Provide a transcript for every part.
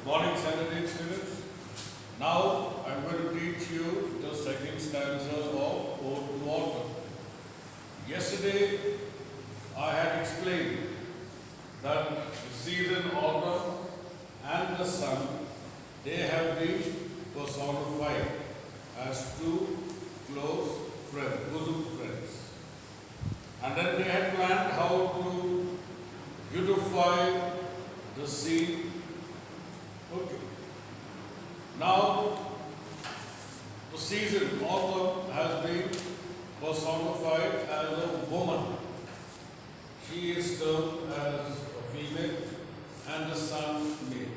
Morning, Saturday students. Now I'm going to teach you the second stanza of Ode to Autumn. Yesterday I had explained that the season, autumn, and the sun, they have been personified as two close friends, bosom friends. And then they had planned how to beautify the scene. Okay. Now, the season, autumn, has been personified as a woman. She is termed as a female and the sun male.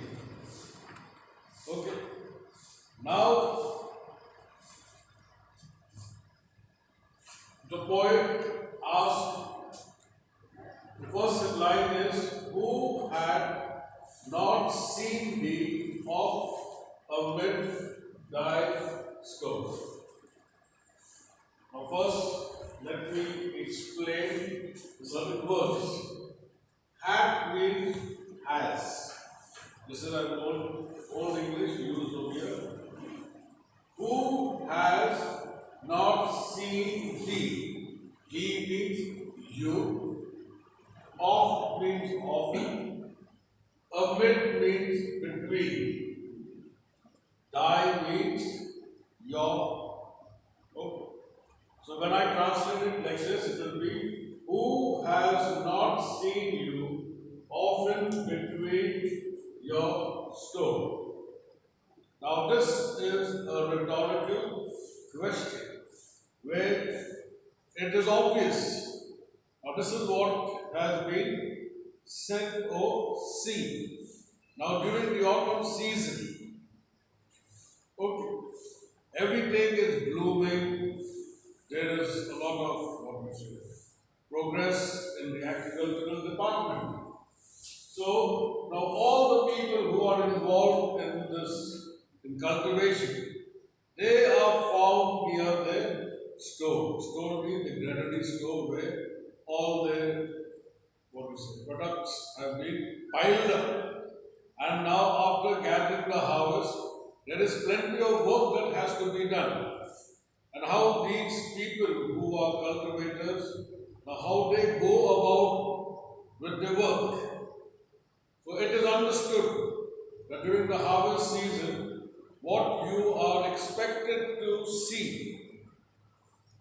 Okay. Now, the poet asked, the first line is, who had not seen thee oft amid thy scope. Now first, let me explain certain words. Had means has. This is an old English used over here. Who has not seen thee? He means you. Oft means often. Amid means between. Thy means your. Okay. So when I translate it like this, it will be, who has not seen you often between your stone? Now this is a rhetorical question where it is obvious. Now this is what has been said or seen. Now during the autumn season, okay, everything is blooming. There is a lot of progress in the agricultural department. So now all the people who are involved in cultivation, they are found near the store. Store means the granary store where all their products have been piled up. And now after gathering the harvest, there is plenty of work that has to be done. And how these people who are cultivators, how they go about with the work. So it is understood that during the harvest season, what you are expected to see.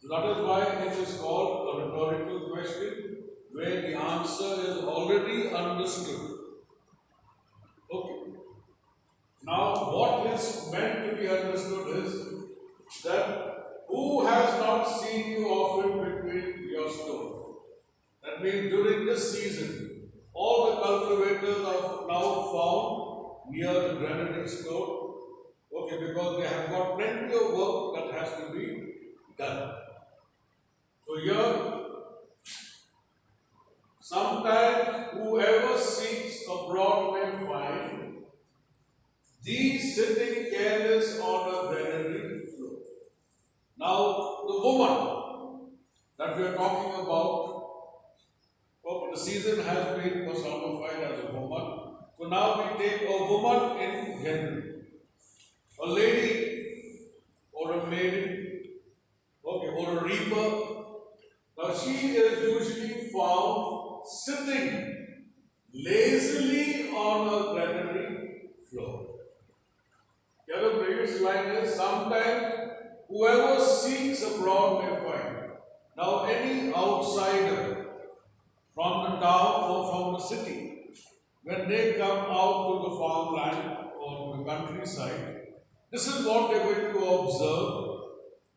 So that is why it is called a rhetorical question, where the answer is already understood. Okay. Now, what is meant to be understood is that who has not seen you often between your stone? That means during this season, all the cultivators are now found near the granary stone. Okay, because they have got plenty of work that has to be done. So here, sometimes whoever seeks abroad may find these sitting careless on a granary floor. Now, the woman that we are talking about, the season has been personified as a woman. So now we take a woman in general, a lady or a maiden, or a reaper. Now she is usually found sitting lazily on a granary floor. The other previous line is, sometimes whoever seeks abroad may find. Now any outsider from the town or from the city, when they come out to the farmland or to the countryside, this is what they are going to observe,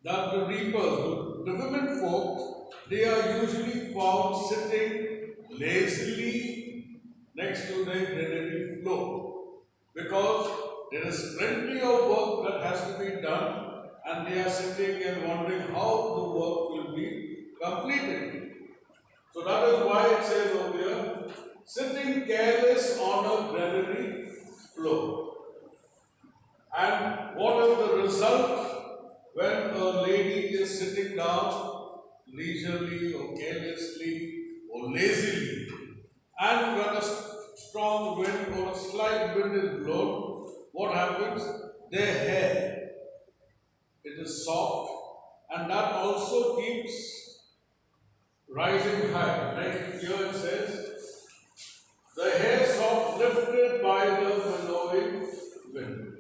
that the reapers, the women folk, they are usually found sitting lazily next to their granary floor, because there is plenty of work that has to be done, and they are sitting and wondering how the work will be completed. So that is why it says over here, sitting careless on a granary floor. And what is the result when a lady is sitting down leisurely or carelessly or lazily, and when a strong wind or a slight wind is blown, what happens? Their hair, it is soft, and that also keeps rising high. Like here it says, the hair soft lifted by the winnowing wind.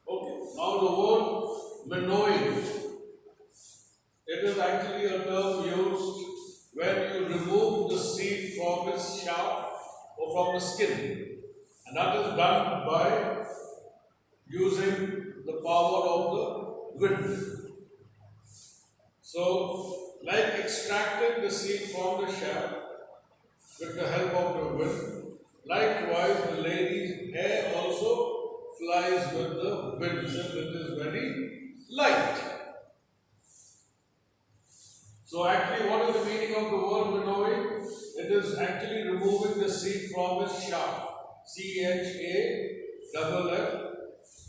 Okay, now the word winnowing, it is actually a term used when you remove the seed from its shaft or from the skin. And that is done by using the power of the wind. So, like extracting the seed from the shaft with the help of the wind, likewise the lady's hair also flies with the wind since it is very light. So actually, what is the meaning of the word winnowing? It is actually removing the seed from its shaft. CHAFF.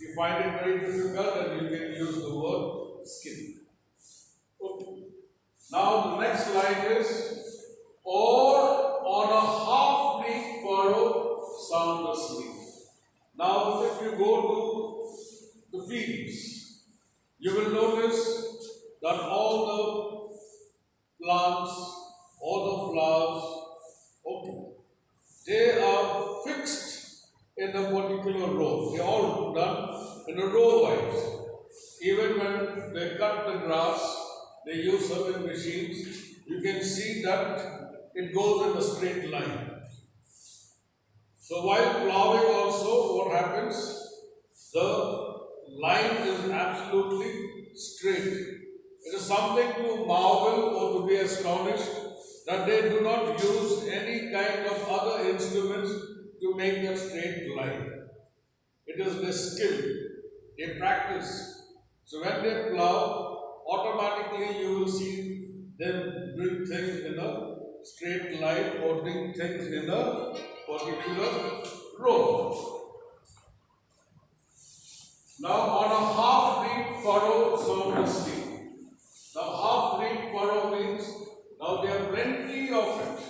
If you find it very difficult, then you can use the word skin. Okay. Now the next line is, or on a half-leaf furrow sound asleep. Now if you go to the fields, you will notice that all the plants, all the flowers, okay, they are fixed in a particular row. They are all done in a row wise. Even when they cut the grass, they use certain machines. You can see that it goes in a straight line. So while plowing also, what happens? The line is absolutely straight. It is something to marvel or to be astonished that they do not use any kind of other instruments to make that straight line. It is their skill, they practice. So when they plow, automatically you will see them doing things in a straight line or doing things in a particular row. Now on a half-leaf furrow sound asleep. Now half-leaf furrow means now there are plenty of it.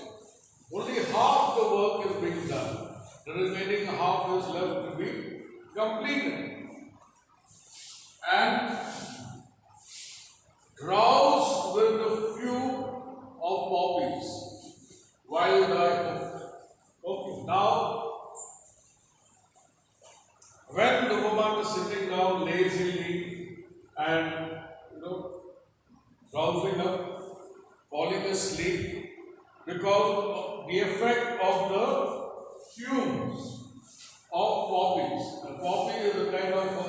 Only half the work is being done. The remaining half is left to be completed. And drowse with the fume of poppies while thy hook. Okay, now when the woman is sitting down lazily and drowsing up, falling asleep because of the effect of the fumes of poppies. And poppy is a kind of a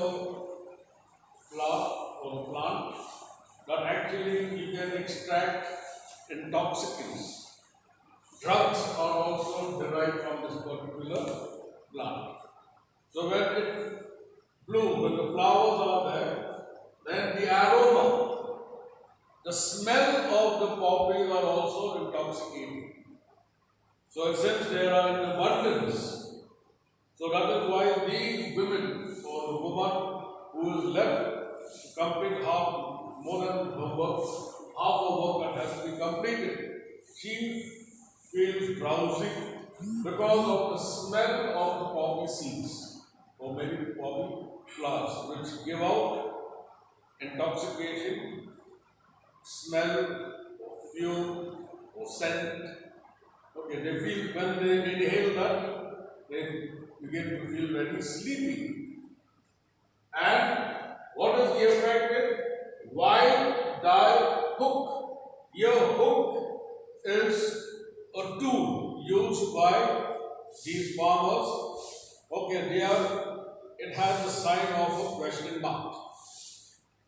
flower or a plant that actually you can extract intoxicants. Drugs are also derived from this particular plant. So when it blooms, when the flowers are there, then the aroma, the smell of the poppies are also intoxicating. So since they are in abundance, so that is why these women or the woman who is left to complete more than her work, half her work that has to be completed, she feels drowsy because of the smell of the poppy seeds or maybe poppy flowers, which give out intoxication, smell, or fume, or scent. Okay, they feel when they inhale that, they begin to feel very sleepy. And what is the effect? While thy hook, your hook is a tool used by these farmers. Okay, it has the sign of a question mark.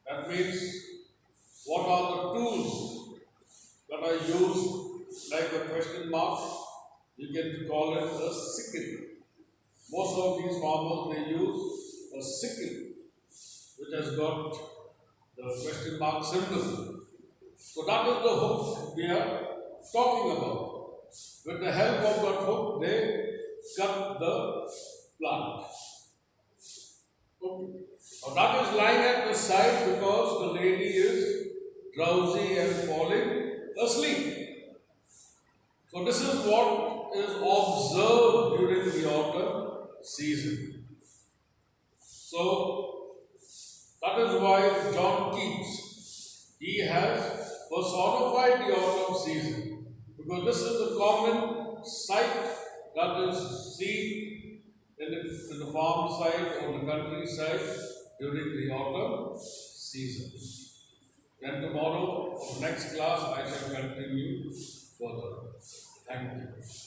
That means, what are the tools that are used like a question mark? You can call it a sickle. Most of these farmers, they use a sickle which has got the question mark symbol. So that is the hook we are talking about. With the help of that hook, they cut the plant. Okay. Now that is lying at the side because the lady is drowsy and falling asleep. So this is what is observed during the autumn season. So that is why John Keats, he has personified the autumn season, because this is a common sight that is seen in the farm side or the countryside during the autumn season. Then tomorrow, or next class, I shall continue further. Thank you.